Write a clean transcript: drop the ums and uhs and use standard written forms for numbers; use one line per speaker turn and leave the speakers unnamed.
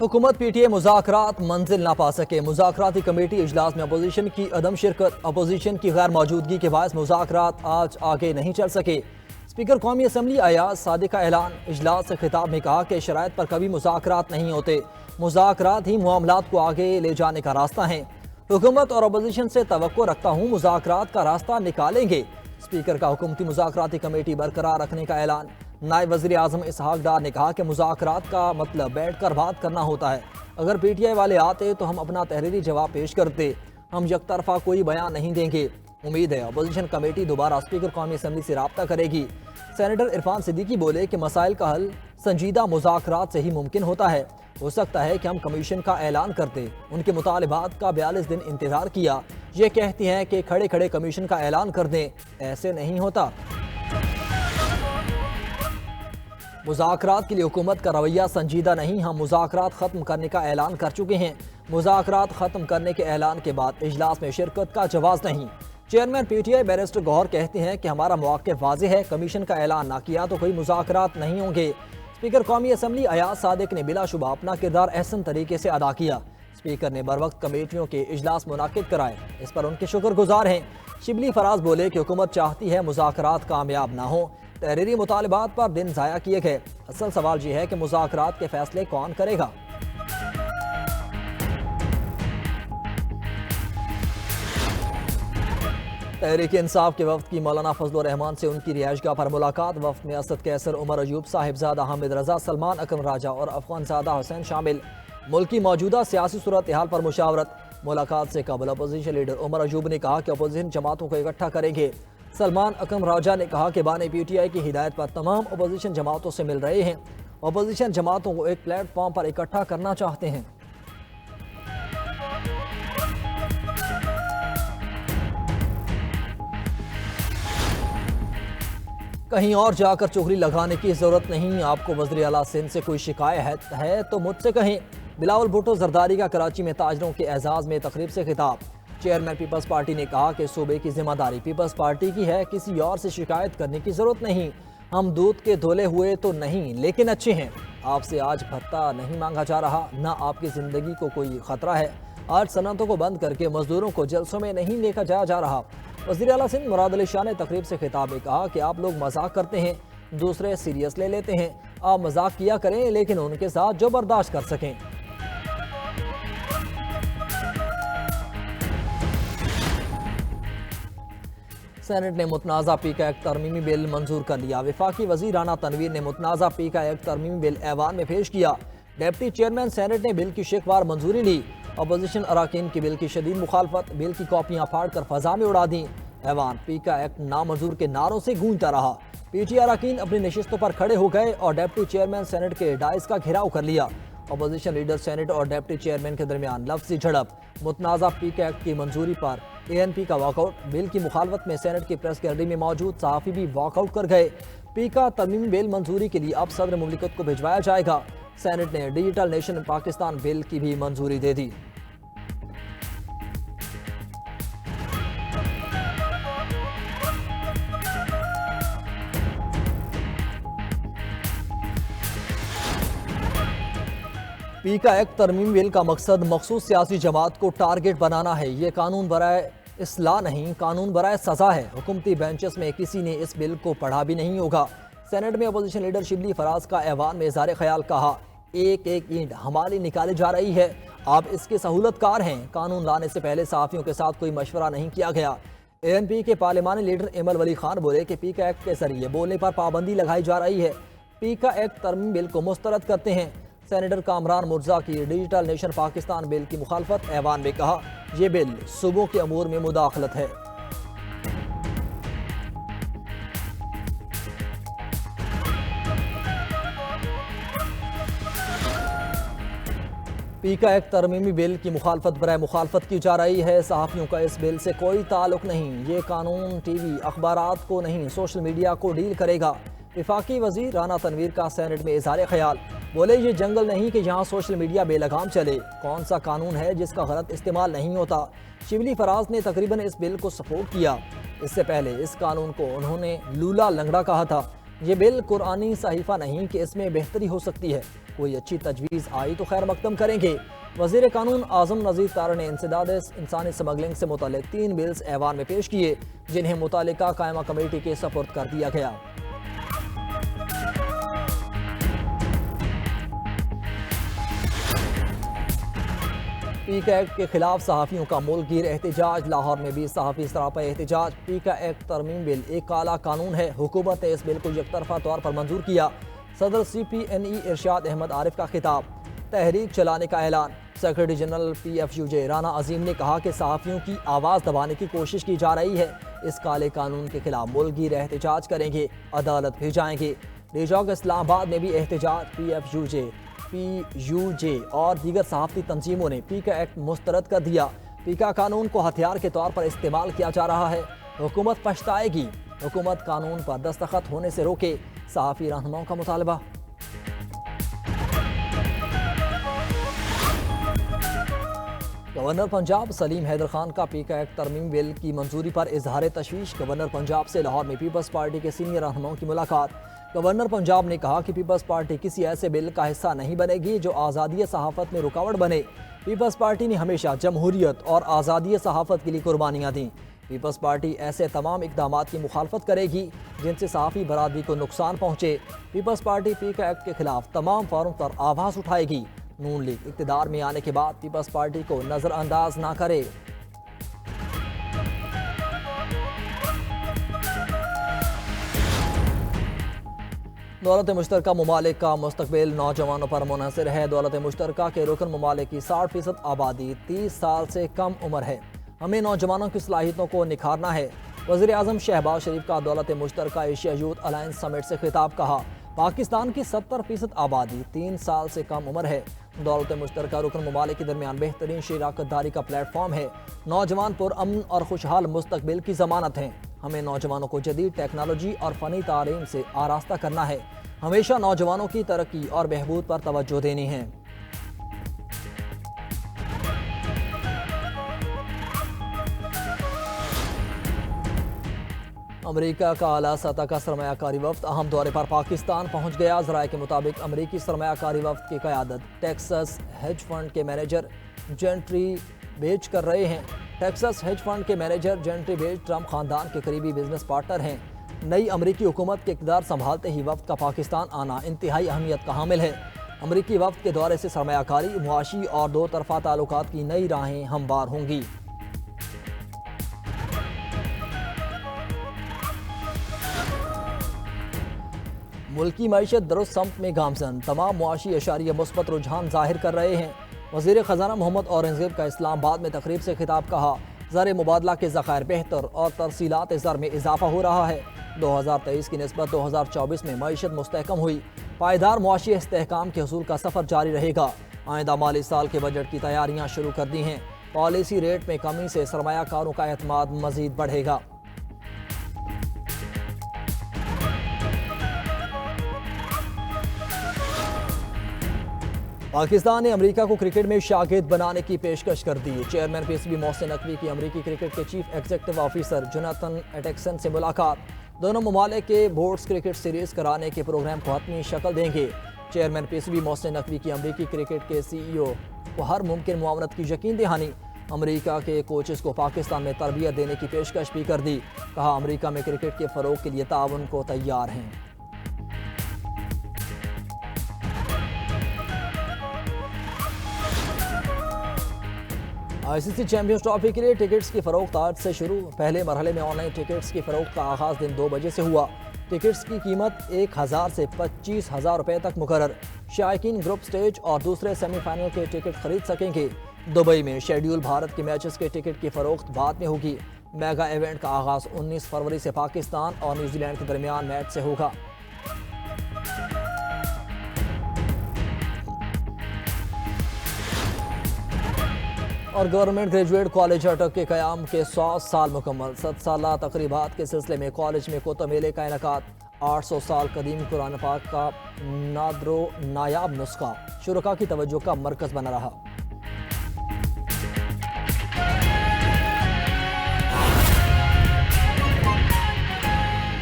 حکومت P T A مذاکرات منزل نہ پا سکے۔ مذاکراتی کمیٹی اجلاس میں اپوزیشن کی عدم شرکت، اپوزیشن کی غیر موجودگی کے باعث مذاکرات آج آگے نہیں چل سکے۔ اسپیکر قومی اسمبلی ایاز صادق کا اعلان۔ اجلاس سے خطاب میں کہا کہ شرائط پر کبھی مذاکرات نہیں ہوتے، مذاکرات ہی معاملات کو آگے لے جانے کا راستہ ہیں۔ حکومت اور اپوزیشن سے توقع رکھتا ہوں مذاکرات کا راستہ نکالیں گے۔ اسپیکر کا حکومتی مذاکراتی کمیٹی برقرار رکھنے کا اعلان۔ نائب وزیر اعظم اسحاق ڈار نے کہا کہ مذاکرات کا مطلب بیٹھ کر بات کرنا ہوتا ہے۔ اگر پی ٹی آئی والے آتے تو ہم اپنا تحریری جواب پیش کرتے، ہم یک طرفہ کوئی بیان نہیں دیں گے۔ امید ہے اپوزیشن کمیٹی دوبارہ اسپیکر قومی اسمبلی سے رابطہ کرے گی۔ سینیٹر عرفان صدیقی بولے کہ مسائل کا حل سنجیدہ مذاکرات سے ہی ممکن ہوتا ہے۔ ہو سکتا ہے کہ ہم کمیشن کا اعلان کرتے، ان کے مطالبات کا 42 دن انتظار کیا، یہ کہتی ہیں کہ کھڑے کھڑے کمیشن کا اعلان کر دیں، ایسے نہیں ہوتا۔ مذاکرات کے لیے حکومت کا رویہ سنجیدہ نہیں، ہم مذاکرات ختم کرنے کا اعلان کر چکے ہیں۔ مذاکرات ختم کرنے کے اعلان کے بعد اجلاس میں شرکت کا جواز نہیں۔ Chairman P T I barrister Gohar کہتے ہیں کہ ہمارا موقف واضح ہے، کمیشن کا اعلان نہ کیا تو کوئی مذاکرات نہیں ہوں گے۔ اسپیکر قومی اسمبلی ایاز صادق نے بلا شبہ اپنا کردار احسن طریقے سے ادا کیا۔ اسپیکر نے بروقت کمیٹیوں کے اجلاس منعقد کرائے، اس پر ان کے شکر گزار ہیں۔ شبلی فراز بولے کہ حکومت چاہتی ہے مذاکرات کامیاب نہ ہوں، تحریری مطالبات پر دن ضائع کیے گئے۔ اصل سوال یہ ہے کہ مذاکرات کے فیصلے کون کرے گا۔ تحریک انصاف کے وفد کی مولانا فضل الرحمان سے ان کی رہائش گاہ پر ملاقات۔ وفد میں اسد قیصر، عمر ایوب، صاحبزادہ حامد رضا، سلمان اکرم راجہ اور افغان زادہ حسین شامل۔ ملکی موجودہ سیاسی صورتحال پر مشاورت۔ ملاقات سے قبل اپوزیشن لیڈر عمر ایوب نے کہا کہ اپوزیشن جماعتوں کو اکٹھا کریں گے۔ سلمان اکرم راجہ نے کہا کہ بانی پی ٹی آئی کی ہدایت پر تمام اپوزیشن جماعتوں سے مل رہے ہیں، اپوزیشن جماعتوں کو ایک پلیٹ فارم پر اکٹھا کرنا چاہتے ہیں۔ کہیں اور جا کر چغلی لگانے کی ضرورت نہیں، آپ کو وزیر اعلیٰ سندھ سے کوئی شکایت ہے تو مجھ سے کہیں۔ بلاول بھٹو زرداری کا کراچی میں تاجروں کے اعزاز میں تقریب سے خطاب۔ چیئرمین پیپلز پارٹی نے کہا کہ صوبے کی ذمہ داری پیپلز پارٹی کی ہے، کسی اور سے شکایت کرنے کی ضرورت نہیں۔ ہم دودھ کے دھلے ہوئے تو نہیں لیکن اچھے ہیں۔ آپ سے آج بھتہ نہیں مانگا جا رہا، نہ آپ کی زندگی کو کوئی خطرہ ہے۔ آج صنعتوں کو بند کر کے مزدوروں کو جلسوں میں نہیں لے کر جایا جا رہا۔ وزیر اعلیٰ سندھ مراد علی شاہ نے تقریب سے خطاب میں کہا کہ آپ لوگ مذاق کرتے ہیں، دوسرے سیریس لے لیتے ہیں۔ آپ مذاق کیا کریں لیکن ان کے ساتھ جو برداشت کر سکیں۔ سینٹ نے متنازع پی کا ایک ترمیمی بل منظور کر لیا۔ وفاقی وزیر رانا تنویر نے متنازع پی کا ایک ترمیمی بل ایوان میں پیش کیا۔ ڈپٹی چیئرمین سینٹ نے بل کی شکوار منظوری لی۔ اپوزیشن اراکین کی بل کی شدید مخالفت، بل کی کاپیاں پھاڑ کر فضا میں اڑا دیں۔ ایوان پی کا ایکٹ نامنظور کے نعروں سے گونجتا رہا۔ پی ٹی اراکین اپنی نشستوں پر کھڑے ہو گئے اور ڈپٹی چیئرمین سینٹ کے ڈائز کا گھیراؤ کر لیا۔ اپوزیشن لیڈر سینٹ اور ڈپٹی چیئرمین کے درمیان لفظی جھڑپ۔ متنازع پی کا ایکٹ کی منظوری پر اے این پی کا واک آؤٹ۔ بل کی مخالفت میں سینٹ کی پریس گیلری میں موجود صحافی بھی واک آؤٹ کر گئے۔ پی کا ترمیمی بل منظوری کے لیے اب صدر مملکت کو بھجوایا جائے گا۔ سینٹ نے ڈیجیٹل نیشن پاکستان بل کی بھی منظوری دے دی۔ پی کا ایک ترمیم بل کا مقصد مخصوص سیاسی جماعت کو ٹارگٹ بنانا ہے۔ یہ قانون برائے اصلاح نہیں، قانون برائے سزا ہے۔ حکومتی بینچز میں کسی نے اس بل کو پڑھا بھی نہیں ہوگا۔ سینٹ میں اپوزیشن لیڈر شبلی فراز کا ایوان میں اظہار خیال کہا، ایک ایک اینٹ ہماری نکالی جا رہی ہے، آپ اس کے سہولت کار ہیں۔ قانون لانے سے پہلے صحافیوں کے ساتھ کوئی مشورہ نہیں کیا گیا۔ اے این پی کے پارلیمانی لیڈر ایمل ولی خان بولے کہ پی کا ایکٹ کے ذریعے بولنے پر پابندی لگائی جا رہی ہے۔ پی کا ایکٹ ترمیم بل کو مسترد کرتے ہیں۔ سینیٹر کامران مرزا کی ڈیجیٹل نیشن پاکستان بل کی مخالفت۔ ایوان نے کہا یہ بل صوبوں کے امور میں مداخلت ہے۔ پی کا ایک ترمیمی بل کی مخالفت برائے مخالفت کی جا رہی ہے۔ صحافیوں کا اس بل سے کوئی تعلق نہیں۔ یہ قانون ٹی وی اخبارات کو نہیں، سوشل میڈیا کو ڈیل کرے گا۔ وفاقی وزیر رانا تنویر کا سینٹ میں اظہار خیال، بولے یہ جنگل نہیں کہ یہاں سوشل میڈیا بے لگام چلے۔ کون سا قانون ہے جس کا غلط استعمال نہیں ہوتا؟ شبلی فراز نے تقریباً اس بل کو سپورٹ کیا۔ اس سے پہلے اس قانون کو انہوں نے لولا لنگڑا کہا تھا۔ یہ بل قرآنی صحیفہ نہیں کہ اس میں بہتری ہو سکتی ہے، کوئی اچھی تجویز آئی تو خیر مقدم کریں گے۔ وزیر قانون اعظم نذیر طاہر نے انسداد انسانی سمگلنگ سے متعلق 3 بلز ایوان میں پیش کیے، جنہیں متعلقہ قائمہ کمیٹی کے سپرد کر دیا گیا۔ پیکا ایکٹ کے خلاف صحافیوں کا ملک گیر احتجاج، لاہور میں بھی صحافی سراپا احتجاج۔ پیکا ایکٹ ترمیم بل ایک کالا قانون ہے، حکومت نے اس بل کو یک طرفہ طور پر منظور کیا۔ صدر سی پی این ای ارشاد احمد عارف کا خطاب، تحریک چلانے کا اعلان۔ Secretary general P F U J Rana Azeem نے کہا کہ صحافیوں کی آواز دبانے کی کوشش کی جا رہی ہے، اس کالے قانون کے خلاف ملک گیر احتجاج کریں گے، عدالت بھیجائیں گے۔ ڈی چوک اسلام آباد میں بھی احتجاج، پی یو جے اور دیگر صحافتی تنظیموں نے پیکا ایکٹ مسترد کر دیا۔ پیکا قانون کو ہتھیار کے طور پر استعمال کیا جا رہا ہے، حکومت پچھتائے گی، حکومت قانون پر دستخط ہونے سے روکے، صحافی رہنماؤں کا مطالبہ۔ گورنر پنجاب سلیم حیدر خان کا پیکا ایکٹ ترمیم بل کی منظوری پر اظہار تشویش، گورنر پنجاب سے لاہور میں پیپلز پارٹی کے سینئر رہنماؤں کی ملاقات۔ گورنر پنجاب نے کہا کہ پیپلز پارٹی کسی ایسے بل کا حصہ نہیں بنے گی جو آزادی صحافت میں رکاوٹ بنے۔ پیپلز پارٹی نے ہمیشہ جمہوریت اور آزادی صحافت کے لیے قربانیاں دیں۔ پیپلز پارٹی ایسے تمام اقدامات کی مخالفت کرے گی جن سے صحافی برادری کو نقصان پہنچے۔ پیپلز پارٹی پیکا ایکٹ کے خلاف تمام فورم پر آواز اٹھائے گی۔ نون لیگ اقتدار میں آنے کے بعد پیپلز پارٹی کو نظر انداز نہ کرے۔ دولت مشترکہ ممالک کا مستقبل نوجوانوں پر منحصر ہے۔ دولت مشترکہ کے رکن ممالک کی 60% آبادی 30 سال سے کم عمر ہے۔ ہمیں نوجوانوں کی صلاحیتوں کو نکھارنا ہے۔ وزیر اعظم شہباز شریف کا دولت مشترکہ ایشیا یوتھ الائنس سمٹ سے خطاب، کہا پاکستان کی 70% آبادی 3 سال سے کم عمر ہے۔ دولت مشترکہ رکن ممالک کے درمیان بہترین شراکت داری کا پلیٹ فارم ہے۔ نوجوان پرامن اور خوشحال مستقبل کی ضمانت ہیں۔ ہمیں نوجوانوں کو جدید ٹیکنالوجی اور فنی تعلیم سے آراستہ کرنا ہے۔ ہمیشہ نوجوانوں کی ترقی اور بہبود پر توجہ دینی ہے۔ امریکہ کا اعلیٰ سطح کا سرمایہ کاری وفد اہم دورے پر پاکستان پہنچ گیا۔ ذرائع کے مطابق امریکی سرمایہ کاری وفد کی قیادت ٹیکساس ہیج فنڈ کے مینیجر جینٹری بیج کر رہے ہیں۔ ٹیکساس ہیج فنڈ کے مینیجر جینٹری بیج ٹرمپ خاندان کے قریبی بزنس پارٹنر ہیں۔ نئی امریکی حکومت کے اقتدار سنبھالتے ہی وفد کا پاکستان آنا انتہائی اہمیت کا حامل ہے۔ امریکی وفد کے دورے سے سرمایہ کاری، معاشی اور دو طرفہ تعلقات کی نئی راہیں ہموار ہوں گی۔ ملکی معیشت درست سمت میں گامزن، تمام معاشی اشاریہ مثبت رجحان ظاہر کر رہے ہیں۔ وزیر خزانہ محمد اورنگزیب کا اسلام آباد میں تقریب سے خطاب، کہا زر مبادلہ کے ذخائر بہتر اور ترسیلات زر میں اضافہ ہو رہا ہے۔ 2023 کی نسبت 2024 میں معیشت مستحکم ہوئی۔ پائیدار معاشی استحکام کے حصول کا سفر جاری رہے گا۔ آئندہ مالی سال کے بجٹ کی تیاریاں شروع کر دی ہیں۔ پالیسی ریٹ میں کمی سے سرمایہ کاروں کا اعتماد مزید بڑھے گا۔ پاکستان نے امریکہ کو کرکٹ میں شاگرد بنانے کی پیشکش کر دی۔ Chairman P C B Mohsin Naqvi کی امریکی کرکٹ کے چیف ایگزیکٹو آفیسر جوناتھن ایٹکسن سے ملاقات۔ دونوں ممالک کے بورڈز کرکٹ سیریز کرانے کے پروگرام کو حتمی شکل دیں گے۔ Chairman P C B Mohsin Naqvi کی امریکی کرکٹ کے سی ای او کو ہر ممکن معاونت کی یقین دہانی۔ امریکہ کے کوچز کو پاکستان میں تربیت دینے کی پیشکش بھی کر دی۔ کہا امریکہ میں کرکٹ کے فروغ کے لیے تعاون کو تیار ہیں۔ آئی سی سی چیمپئنز ٹرافی کے لیے ٹکٹس کی فروخت آج سے شروع۔ پہلے مرحلے میں آن لائن ٹکٹس کی فروخت کا آغاز دن 2 بجے سے ہوا۔ ٹکٹس کی قیمت 1000 سے 25,000 روپے تک مقرر۔ شائقین گروپ سٹیج اور دوسرے سیمی فائنل کے ٹکٹ خرید سکیں گے۔ دبئی میں شیڈیول بھارت کے میچز کے ٹکٹ کی فروخت بعد میں ہوگی۔ میگا ایونٹ کا آغاز 19 فروری سے پاکستان اور نیوزی لینڈ کے درمیان میچ سے ہوگا۔ اور گورنمنٹ گریجویٹ کالج اٹک کے قیام کے 100 سال مکمل۔ 7 سالہ تقریبات کے سلسلے میں کالج میں کتب میلے کا انعقاد۔ 800 سال قدیم قرآن پاک کا نادر و نایاب نسخہ شرکاء کی توجہ کا مرکز بنا رہا۔